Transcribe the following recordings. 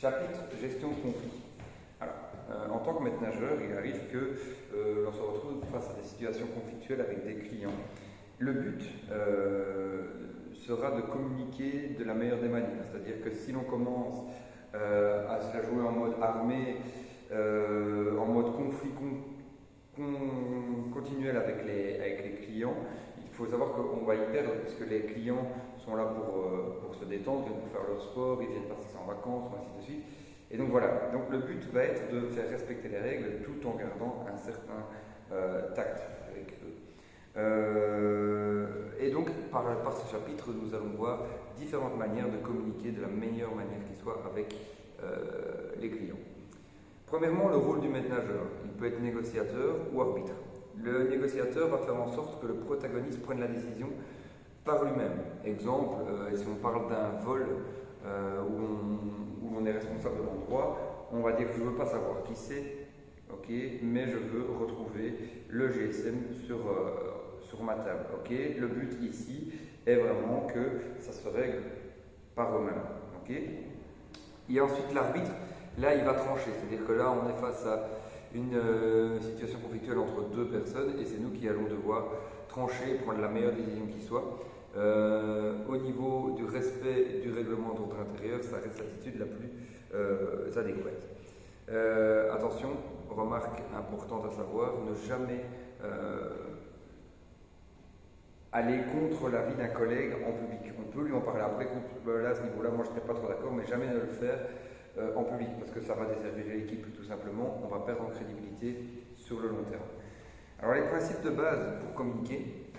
Chapitre gestion de conflit. Alors, en tant que maître nageur, il arrive que l'on se retrouve face à des situations conflictuelles avec des clients. Le but sera de communiquer de la meilleure des manières, c'est-à-dire que si l'on commence à se la jouer en mode armé, en mode conflit continuel avec les clients, il faut savoir qu'on va y perdre parce que les clients sont là pour se détendre, ils viennent pour faire leur sport, ils viennent passer en vacances, ainsi de suite. Et donc voilà, donc le but va être de faire respecter les règles tout en gardant un certain tact avec eux. Et donc par ce chapitre, nous allons voir différentes manières de communiquer de la meilleure manière qui soit avec les clients. Premièrement, le rôle du maître nageur. Il peut être négociateur ou arbitre. Le négociateur va faire en sorte que le protagoniste prenne la décision par lui-même. Exemple, si on parle d'un vol où on est responsable de l'endroit, on va dire que je ne veux pas savoir qui c'est, okay, mais je veux retrouver le GSM sur ma table. Okay. Le but ici est vraiment que ça se règle par eux-mêmes. Okay. Il y a ensuite l'arbitre. Là, il va trancher, c'est-à-dire que là, on est face à une situation conflictuelle entre deux personnes et c'est nous qui allons devoir trancher et prendre la meilleure décision qui soit. Au niveau du respect du règlement d'ordre intérieur, ça reste l'attitude la plus adéquate. Attention, remarque importante à savoir, ne jamais aller contre l'avis d'un collègue en public. On peut lui en parler après, là, à ce niveau-là, moi je ne serais pas trop d'accord, mais jamais ne le faire en public, parce que ça va desservir l'équipe tout simplement, on va perdre en crédibilité sur le long terme. Alors les principes de base pour communiquer,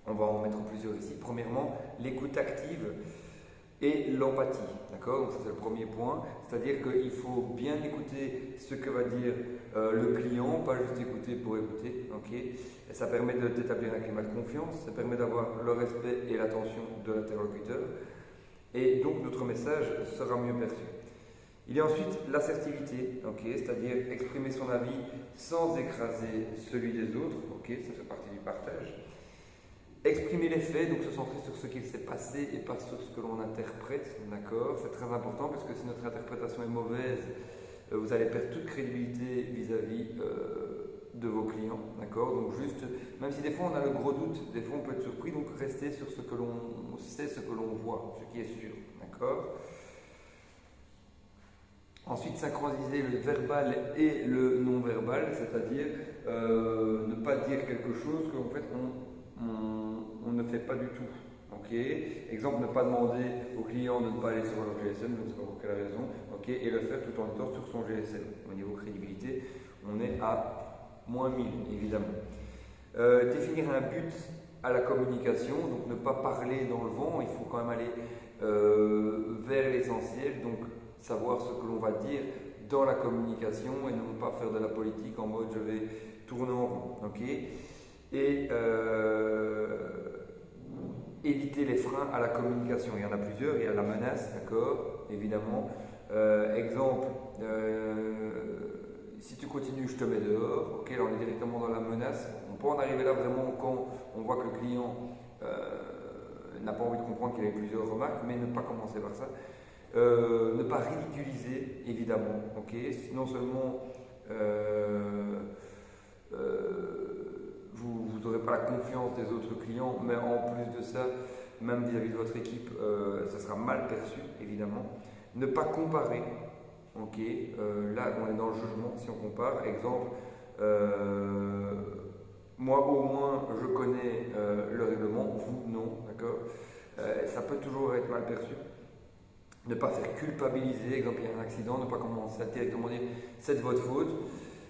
on va en mettre plusieurs ici. Premièrement, l'écoute active et l'empathie, d'accord? Donc ça c'est le premier point, c'est-à-dire qu'il faut bien écouter ce que va dire le client, pas juste écouter pour écouter, ok? Et ça permet d'établir un climat de confiance, ça permet d'avoir le respect et l'attention de l'interlocuteur, et donc notre message sera mieux perçu. Il y a ensuite l'assertivité, okay, c'est-à-dire exprimer son avis sans écraser celui des autres, okay, ça fait partie du partage. Exprimer les faits, donc se centrer sur ce qu'il s'est passé et pas sur ce que l'on interprète, d'accord? C'est très important parce que si notre interprétation est mauvaise, vous allez perdre toute crédibilité vis-à-vis de vos clients, d'accord? Donc juste, même si des fois on a le gros doute, des fois on peut être surpris, donc rester sur ce que l'on sait, ce que l'on voit, ce qui est sûr, d'accord? Ensuite, synchroniser le verbal et le non-verbal, c'est-à-dire ne pas dire quelque chose qu'en fait on ne fait pas du tout. Okay. Exemple, ne pas demander au client de ne pas aller sur leur GSM, je ne sais pas pour quelle raison, okay, et le faire tout en étant sur son GSM. Au niveau crédibilité, on est à moins 1000, évidemment. Définir un but à la communication, donc ne pas parler dans le vent, il faut quand même aller vers l'essentiel, donc savoir ce que l'on va dire dans la communication et non pas faire de la politique en mode je vais tourner en rond. Okay. Et éviter les freins à la communication. Il y en a plusieurs, il y a la menace, d'accord, évidemment. Exemple, si tu continues, je te mets dehors. Ok, là on est directement dans la menace. On peut en arriver là vraiment quand on voit que le client n'a pas envie de comprendre qu'il y a plusieurs remarques, mais ne pas commencer par ça. Ne pas ridiculiser, évidemment. Okay, non seulement vous n'aurez pas la confiance des autres clients, mais en plus de ça, même vis-à-vis de votre équipe, ça sera mal perçu, évidemment. Ne pas comparer. Okay, là, on est dans le jugement si on compare. Exemple, moi au moins je connais le règlement, vous non, d'accord? Ça peut toujours être mal perçu. Ne pas faire culpabiliser, exemple il y a un accident, ne pas commencer à directement dire c'est de votre faute,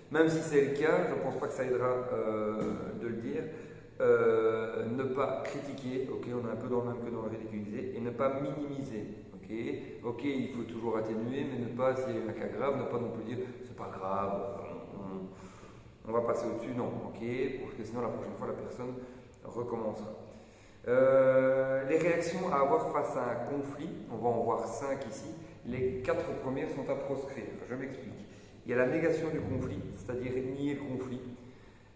même si c'est le cas, je ne pense pas que ça aidera de le dire. Ne pas critiquer, ok, on est un peu dans le même que dans le ridiculiser, et ne pas minimiser, ok, il faut toujours atténuer, mais ne pas, s'il y a un cas grave, ne pas non plus dire c'est pas grave, on va passer au-dessus, non, ok, parce que sinon la prochaine fois la personne recommencera. Les réactions à avoir face à un conflit, on va en voir 5 ici. Les 4 premières sont à proscrire. Je m'explique. Il y a la négation du conflit, c'est-à-dire nier le conflit.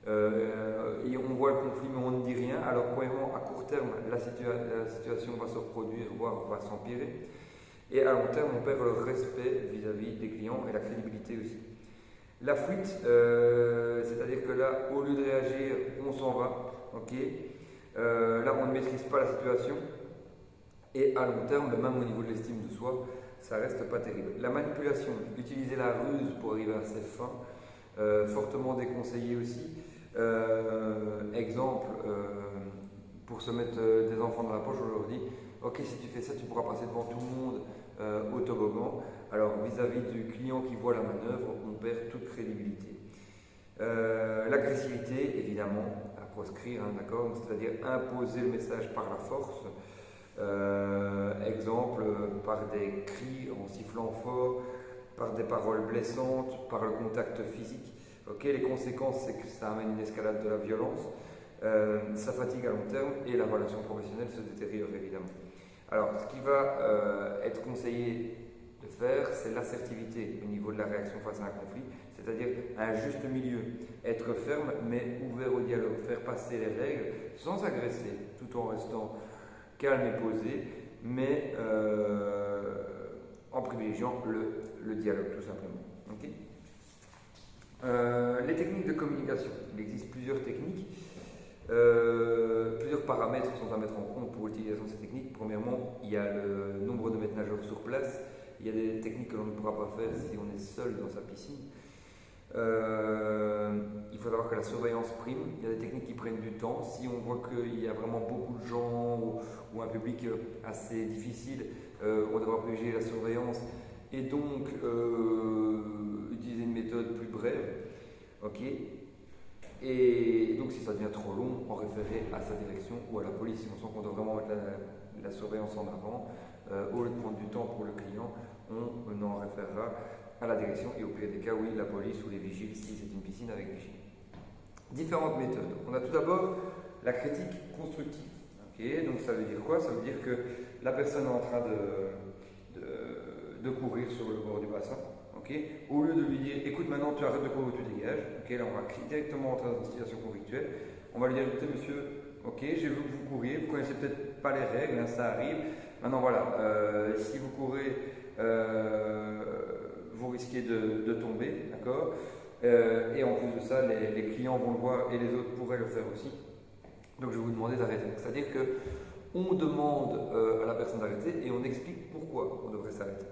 Et on voit le conflit mais on ne dit rien. Alors premièrement, à court terme, la situation va se reproduire, voire va s'empirer. Et à long terme, on perd le respect vis-à-vis des clients et la crédibilité aussi. La fuite, c'est-à-dire que là, au lieu de réagir, on s'en va. Là, on ne maîtrise pas la situation. Et à long terme, même au niveau de l'estime de soi, ça reste pas terrible. La manipulation, utiliser la ruse pour arriver à ses fins, fortement déconseillé aussi. Exemple, pour se mettre des enfants dans la poche, on leur dit ok, si tu fais ça, tu pourras passer devant tout le monde au toboggan. Alors, vis-à-vis du client qui voit la manœuvre, on perd toute crédibilité. L'agressivité, évidemment, à proscrire, hein, d'accord, c'est-à-dire imposer le message par la force. Exemple, par des cris en sifflant fort, par des paroles blessantes, par le contact physique. Les conséquences, c'est que ça amène une escalade de la violence, ça fatigue à long terme et la relation professionnelle se détériore évidemment. Alors, ce qui va être conseillé de faire, c'est l'assertivité au niveau de la réaction face à un conflit, c'est-à-dire un juste milieu, être ferme mais ouvert au dialogue, faire passer les règles sans agresser, tout en restant calme et posé, mais en privilégiant le dialogue tout simplement. Les techniques de communication, il existe plusieurs techniques. Plusieurs paramètres sont à mettre en compte pour l'utilisation de ces techniques. Premièrement, il y a le nombre de maîtres nageurs sur place. Il y a des techniques que l'on ne pourra pas faire si on est seul dans sa piscine. Il faut savoir que la surveillance prime. Il y a des techniques qui prennent du temps. Si on voit qu'il y a vraiment beaucoup de gens ou un public assez difficile, on devra privilégier la surveillance et donc utiliser une méthode plus brève. Et donc, si ça devient trop long, on référer à sa direction ou à la police. Si on sent qu'on doit vraiment mettre la surveillance en avant, au lieu de prendre du temps pour le client, on en référera à la direction et au pire des cas, oui, la police ou les vigiles si c'est une piscine avec vigile. Différentes méthodes. On a tout d'abord la critique constructive. Donc, ça veut dire quoi? Ça veut dire que la personne est en train de courir sur le bord du bassin. Au lieu de lui dire écoute, maintenant tu arrêtes de courir, tu dégages, là on va directement entrer dans une situation conflictuelle. On va lui dire écoutez monsieur, j'ai vu que vous couriez, vous connaissez peut-être pas les règles, hein, ça arrive. Maintenant voilà, si vous courez, vous risquez de tomber, d'accord. Et en plus de ça, les clients vont le voir et les autres pourraient le faire aussi. Donc je vais vous demander d'arrêter. C'est-à-dire que on demande à la personne d'arrêter et on explique pourquoi on devrait s'arrêter.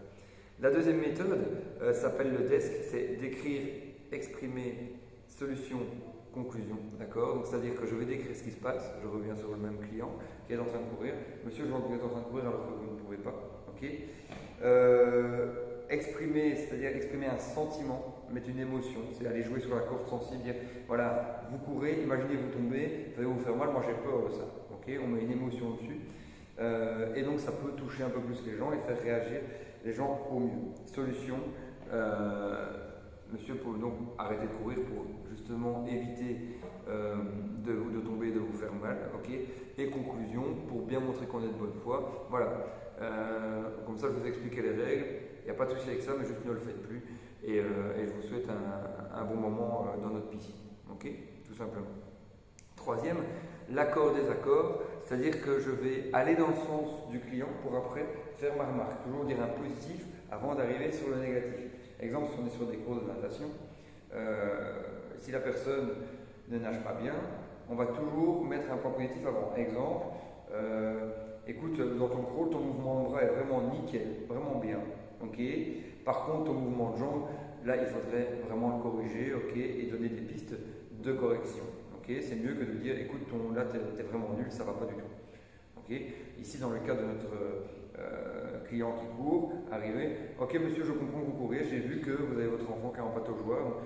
La deuxième méthode s'appelle le DESC, c'est décrire, exprimer, solution, conclusion. D'accord? Donc c'est-à-dire que je vais décrire ce qui se passe, je reviens sur le même client qui est en train de courir. Monsieur, je vois que vous êtes en train de courir alors que vous ne pouvez pas. Exprimer, c'est-à-dire exprimer un sentiment, mettre une émotion, c'est aller jouer sur la corde sensible, dire voilà, vous courez, imaginez vous tomber, ça va vous faire mal, moi j'ai peur de ça. On met une émotion dessus. Et donc ça peut toucher un peu plus les gens et faire réagir les gens au mieux. Solution, monsieur peut donc arrêter de courir pour justement éviter de tomber et de vous faire mal. Et conclusion, pour bien montrer qu'on est de bonne foi. Voilà, comme ça je vous expliquais les règles, il n'y a pas de souci avec ça, mais juste ne le faites plus. Et je vous souhaite un bon moment dans notre piscine. Tout simplement. Troisième, l'accord-désaccord, c'est-à-dire que je vais aller dans le sens du client pour après faire ma remarque, toujours dire un positif avant d'arriver sur le négatif. Exemple, si on est sur des cours de natation, si la personne ne nage pas bien, on va toujours mettre un point positif avant. Exemple, écoute, dans ton crawl, ton mouvement de bras est vraiment nickel, vraiment bien. Par contre, ton mouvement de jambe, là, il faudrait vraiment le corriger, et donner des pistes de correction. C'est mieux que de dire écoute, là t'es vraiment nul, ça va pas du tout. Ici, dans le cas de notre client qui court, arrivé, monsieur, je comprends que vous courez, j'ai vu que vous avez votre enfant qui est en pataugeoire,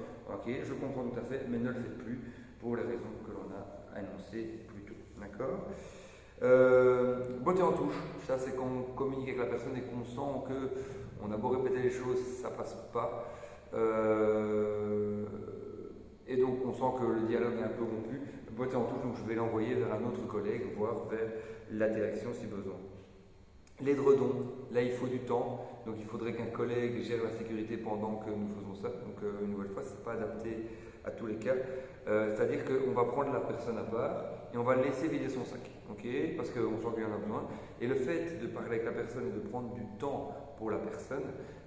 je comprends tout à fait, mais ne le faites plus pour les raisons que l'on a annoncées plus tôt. D'accord. Beauté en touche, ça c'est quand on communique avec la personne et qu'on sent qu'on a beau répéter les choses, ça passe pas. Et donc on sent que le dialogue est un peu rompu. Beauté en touche, donc je vais l'envoyer vers un autre collègue, voire vers la direction si besoin. L'édredon, là il faut du temps, donc il faudrait qu'un collègue gère la sécurité pendant que nous faisons ça. Donc une nouvelle fois, ce n'est pas adapté à tous les cas. C'est-à-dire qu'on va prendre la personne à part et on va le laisser vider son sac, parce qu'on sent qu'il en a besoin. Et le fait de parler avec la personne et de prendre du temps pour la personne,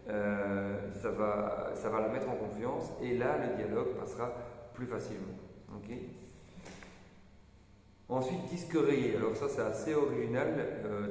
ça va la mettre en confiance et là le dialogue passera plus facilement. Okay. Ensuite, disque rayé. Alors ça c'est assez original,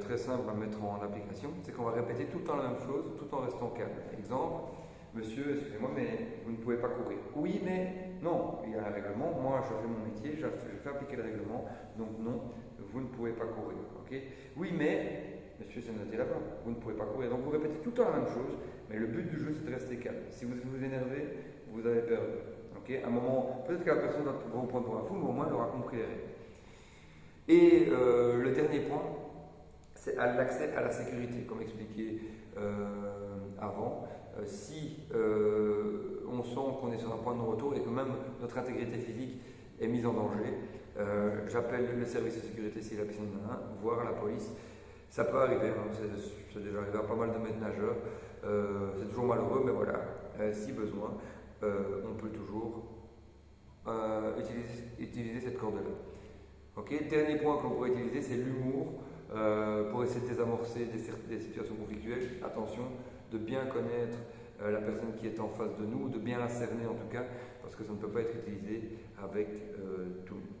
très simple à mettre en application. C'est qu'on va répéter tout le temps la même chose, tout en restant calme. Exemple, monsieur, excusez-moi, mais vous ne pouvez pas courir. Oui, mais non, il y a un règlement. Moi, je fais mon métier, je fais appliquer le règlement. Donc non, vous ne pouvez pas courir. Okay. Oui, mais monsieur, c'est noté là-bas. Vous ne pouvez pas courir. Donc vous répétez tout le temps la même chose, mais le but du jeu, c'est de rester calme. Si vous vous énervez, vous avez perdu. Okay. À un moment, peut-être que la personne va vous prendre pour un fou, mais au moins elle aura compris les règles. Et le dernier point, c'est l'accès à la sécurité, comme expliqué avant. Si on sent qu'on est sur un point de non-retour et que même notre intégrité physique est mise en danger, j'appelle le service de sécurité s'il y a besoin d'un, voire la police. Ça peut arriver, hein, c'est déjà arrivé à pas mal de maîtres nageurs, c'est toujours malheureux, mais voilà, si besoin, on peut toujours utiliser cette corde-là. Okay. Dernier point que l'on pourrait utiliser, c'est l'humour pour essayer de désamorcer des situations conflictuelles. Attention de bien connaître la personne qui est en face de nous, de bien la cerner en tout cas, parce que ça ne peut pas être utilisé avec tout le monde.